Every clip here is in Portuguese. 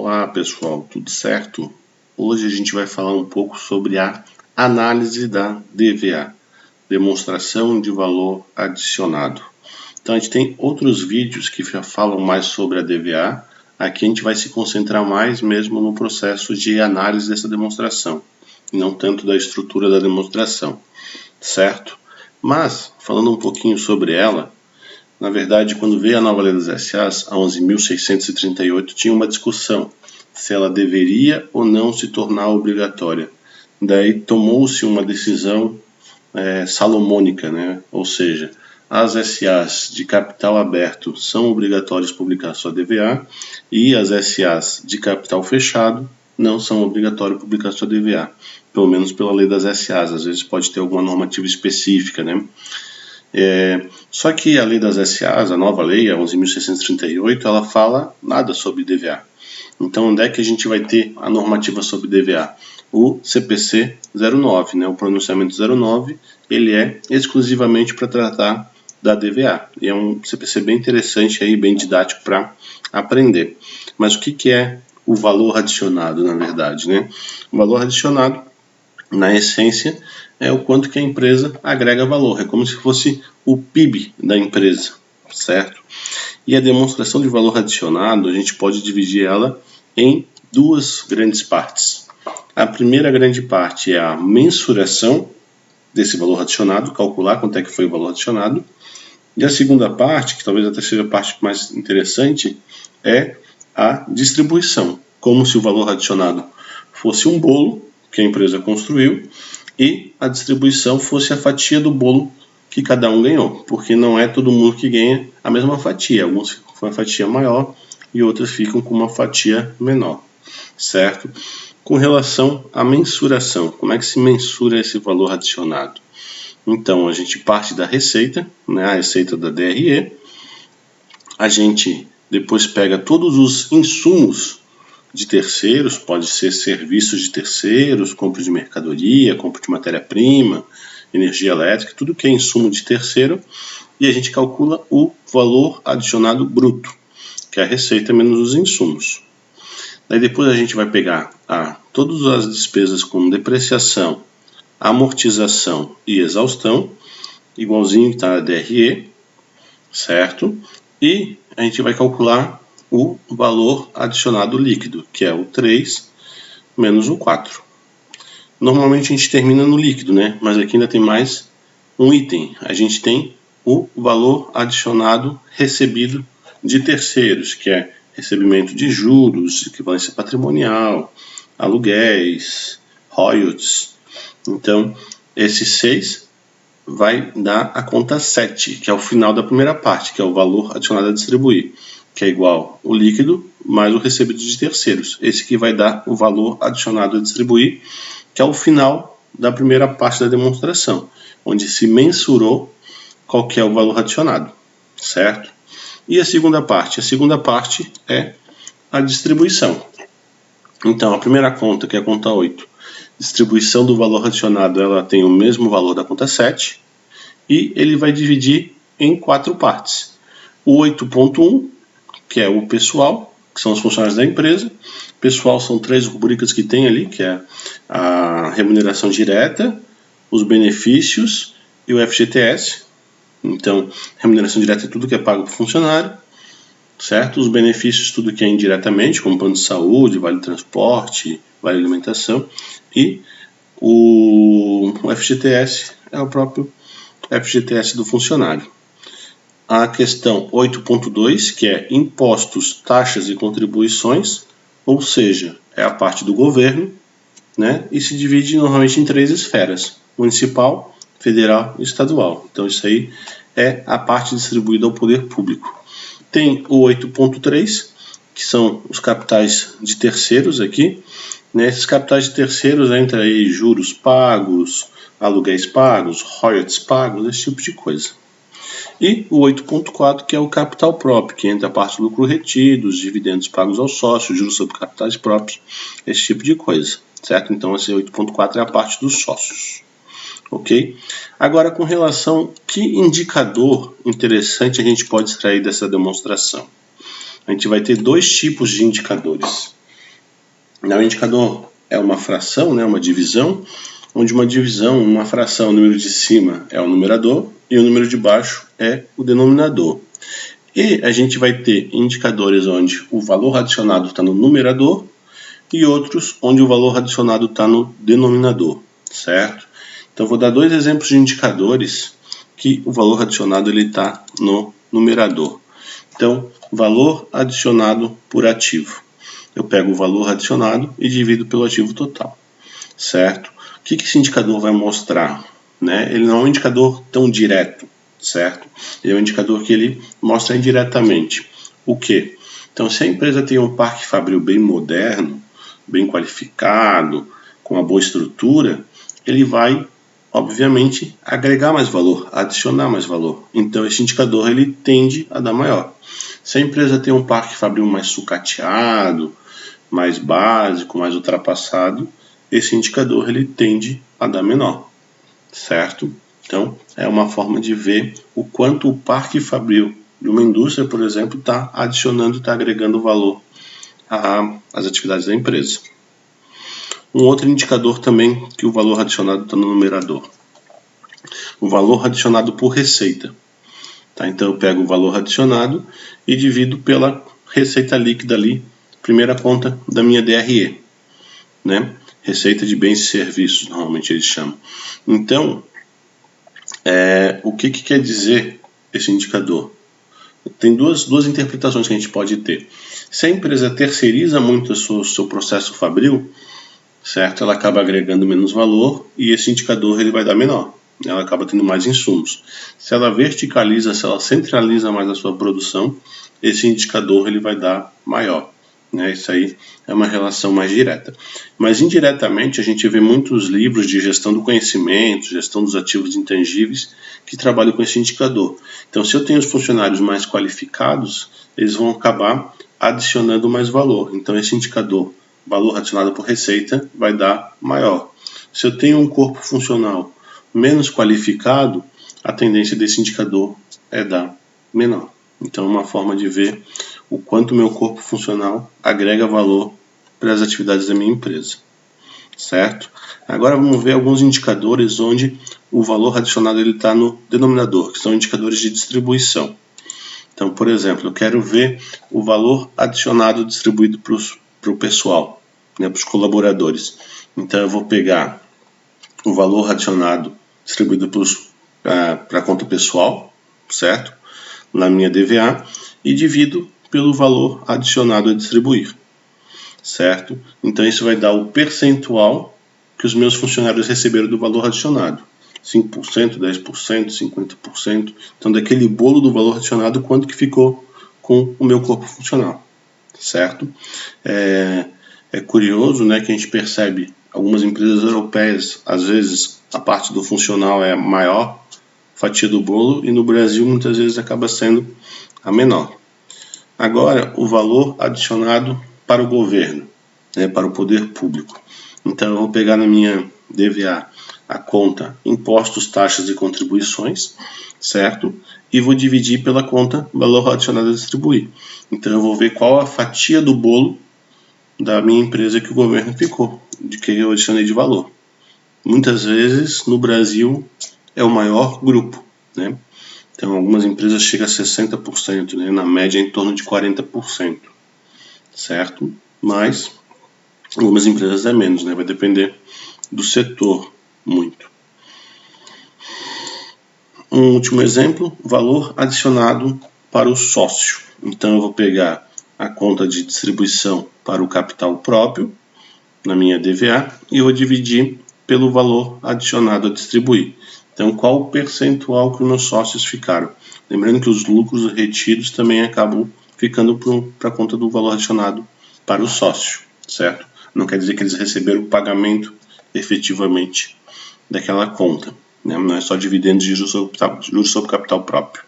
Olá pessoal, tudo certo? Hoje a gente vai falar um pouco sobre a análise da DVA, demonstração de valor adicionado. Então a gente tem outros vídeos que já falam mais sobre a DVA, aqui a gente vai se concentrar mais mesmo no processo de análise dessa demonstração, e não tanto da estrutura da demonstração, certo? Mas, falando um pouquinho sobre ela, na verdade, quando veio a nova lei das SAs, a 11.638, tinha uma discussão se ela deveria ou não se tornar obrigatória. Daí tomou-se uma decisão salomônica, né? Ou seja, as SAs de capital aberto são obrigatórias publicar sua DVA e as SAs de capital fechado não são obrigatórias publicar sua DVA, pelo menos pela lei das SAs. Às vezes pode ter alguma normativa específica, né? Só que a lei das SAs, a nova lei, a 11.638, ela fala nada sobre DVA. Então, onde é que a gente vai ter a normativa sobre DVA? O CPC 09, né? O pronunciamento 09, ele é exclusivamente para tratar da DVA. E é um CPC bem interessante, aí, bem didático para aprender. Mas o que é o valor adicionado, na verdade, né? O valor adicionado, na essência, é o quanto que a empresa agrega valor. É como se fosse o PIB da empresa, certo? E a demonstração de valor adicionado, a gente pode dividir ela em duas grandes partes. A primeira grande parte é a mensuração desse valor adicionado, calcular quanto é que foi o valor adicionado. E a segunda parte, que talvez até seja a parte mais interessante, é a distribuição, como se o valor adicionado fosse um bolo que a empresa construiu e a distribuição fosse a fatia do bolo que cada um ganhou, porque não é todo mundo que ganha a mesma fatia, alguns ficam com uma fatia maior e outros ficam com uma fatia menor, certo? Com relação à mensuração, como é que se mensura esse valor adicionado? Então, a gente parte da receita, né, a receita da DRE, a gente depois pega todos os insumos de terceiros, pode ser serviços de terceiros, compra de mercadoria, compra de matéria-prima, energia elétrica, tudo que é insumo de terceiro, e a gente calcula o valor adicionado bruto, que é a receita menos os insumos. Daí depois a gente vai pegar todas as despesas como depreciação, amortização e exaustão, igualzinho que está na DRE, certo? E a gente vai calcular o valor adicionado líquido, que é o 3 menos o 4. Normalmente a gente termina no líquido, né? Mas aqui ainda tem mais um item. A gente tem o valor adicionado recebido de terceiros, que é recebimento de juros, equivalência patrimonial, aluguéis, royalties. Então, esse 6 vai dar a conta 7, que é o final da primeira parte, que é o valor adicionado a distribuir, que é igual o líquido mais o recebido de terceiros. Esse que vai dar o valor adicionado a distribuir, que é o final da primeira parte da demonstração, onde se mensurou qual que é o valor adicionado, certo? E a segunda parte? A segunda parte é a distribuição. Então, a primeira conta, que é a conta 8, distribuição do valor adicionado, ela tem o mesmo valor da conta 7, e ele vai dividir em 4 partes. O 8.1, que é o pessoal, que são os funcionários da empresa. Pessoal são 3 rubricas que tem ali, que é a remuneração direta, os benefícios e o FGTS. Então, remuneração direta é tudo que é pago para o funcionário, certo? Os benefícios, tudo que é indiretamente, como plano de saúde, vale transporte, vale alimentação. E o FGTS é o próprio FGTS do funcionário. A questão 8.2, que é impostos, taxas e contribuições, ou seja, é a parte do governo, né? E se divide normalmente em 3 esferas: municipal, federal e estadual. Então isso aí é a parte distribuída ao poder público. Tem o 8.3, que são os capitais de terceiros aqui. Nesses capitais de terceiros entra aí juros pagos, aluguéis pagos, royalties pagos, esse tipo de coisa. E o 8.4, que é o capital próprio, que entra a parte do lucro retido, os dividendos pagos aos sócios, juros sobre capitais próprios, esse tipo de coisa, certo? Então esse 8.4 é a parte dos sócios, ok? Agora, com relação a que indicador interessante a gente pode extrair dessa demonstração? A gente vai ter 2 tipos de indicadores. O indicador é uma fração, né, uma divisão, onde uma fração, o número de cima é o numerador e o número de baixo é o denominador. E a gente vai ter indicadores onde o valor adicionado está no numerador e outros onde o valor adicionado está no denominador, certo? Então, vou dar dois exemplos de indicadores que o valor adicionado está no numerador. Então, valor adicionado por ativo. Eu pego o valor adicionado e divido pelo ativo total, certo? O que esse indicador vai mostrar? Né? Ele não é um indicador tão direto, certo? Ele é um indicador que ele mostra indiretamente. O quê? Então, se a empresa tem um parque fabril bem moderno, bem qualificado, com uma boa estrutura, ele vai, obviamente, agregar mais valor, adicionar mais valor. Então, esse indicador ele tende a dar maior. Se a empresa tem um parque fabril mais sucateado, mais básico, mais ultrapassado, esse indicador ele tende a dar menor, certo? Então, é uma forma de ver o quanto o parque fabril de uma indústria, por exemplo, está adicionando, está agregando valor às atividades da empresa. Um outro indicador também que o valor adicionado está no numerador. O valor adicionado por receita. Tá? Então, eu pego o valor adicionado e divido pela receita líquida ali, primeira conta da minha DRE, né? Receita de bens e serviços, normalmente eles chamam. Então, o que quer dizer esse indicador? Tem duas interpretações que a gente pode ter. Se a empresa terceiriza muito o seu processo fabril, certo? Ela acaba agregando menos valor e esse indicador ele vai dar menor. Ela acaba tendo mais insumos. Se ela verticaliza, se ela centraliza mais a sua produção, esse indicador ele vai dar maior. Né? Isso aí é uma relação mais direta. Mas indiretamente a gente vê muitos livros de gestão do conhecimento, gestão dos ativos intangíveis, que trabalham com esse indicador. Então, se eu tenho os funcionários mais qualificados, eles vão acabar adicionando mais valor. Então, esse indicador, valor adicionado por receita, vai dar maior. Se eu tenho um corpo funcional menos qualificado, a tendência desse indicador é dar menor. Então, é uma forma de ver o quanto o meu corpo funcional agrega valor para as atividades da minha empresa, certo? Agora vamos ver alguns indicadores onde o valor adicionado está no denominador, que são indicadores de distribuição. Então, por exemplo, eu quero ver o valor adicionado distribuído para o pessoal, né, para os colaboradores. Então, eu vou pegar o valor adicionado distribuído para a conta pessoal, certo? Na minha DVA, e divido pelo valor adicionado a distribuir, certo? Então, isso vai dar o percentual que os meus funcionários receberam do valor adicionado. 5%, 10%, 50%. Então, daquele bolo do valor adicionado, quanto que ficou com o meu corpo funcional, certo? É curioso, né, que a gente percebe algumas empresas europeias, às vezes a parte do funcional é a maior fatia do bolo e no Brasil muitas vezes acaba sendo a menor. Agora, o valor adicionado para o governo, né, para o poder público. Então, eu vou pegar na minha DVA a conta impostos, taxas e contribuições, certo? E vou dividir pela conta valor adicionado a distribuir. Então, eu vou ver qual a fatia do bolo da minha empresa que o governo ficou, de que eu adicionei de valor. Muitas vezes, no Brasil, é o maior grupo, né? Então, algumas empresas chegam a 60%, né? Na média, em torno de 40%, certo? Mas, algumas empresas é menos, né? Vai depender do setor, muito. Um último exemplo, valor adicionado para o sócio. Então, eu vou pegar a conta de distribuição para o capital próprio, na minha DVA, e vou dividir pelo valor adicionado a distribuir. Então, qual o percentual que os meus sócios ficaram? Lembrando que os lucros retidos também acabam ficando para a conta do valor adicionado para o sócio, certo? Não quer dizer que eles receberam o pagamento efetivamente daquela conta, né? Não é só dividendos de juros sobre capital próprio,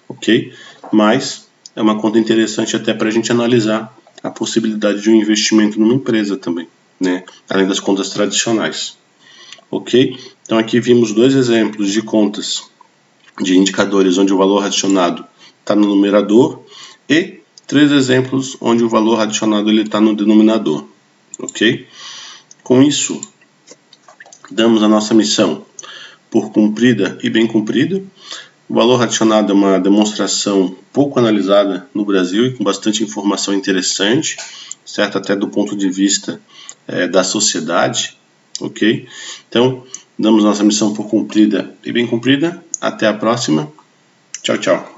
ok? Mas é uma conta interessante até para a gente analisar a possibilidade de um investimento numa empresa também, né? Além das contas tradicionais, ok? Então aqui vimos dois exemplos de contas de indicadores onde o valor adicionado está no numerador e três exemplos onde o valor adicionado está no denominador, ok? Com isso, damos a nossa missão por cumprida e bem cumprida. O valor adicionado é uma demonstração pouco analisada no Brasil e com bastante informação interessante, certo? Até do ponto de vista da sociedade, ok? Então, damos nossa missão por cumprida e bem cumprida. Até a próxima. Tchau, tchau.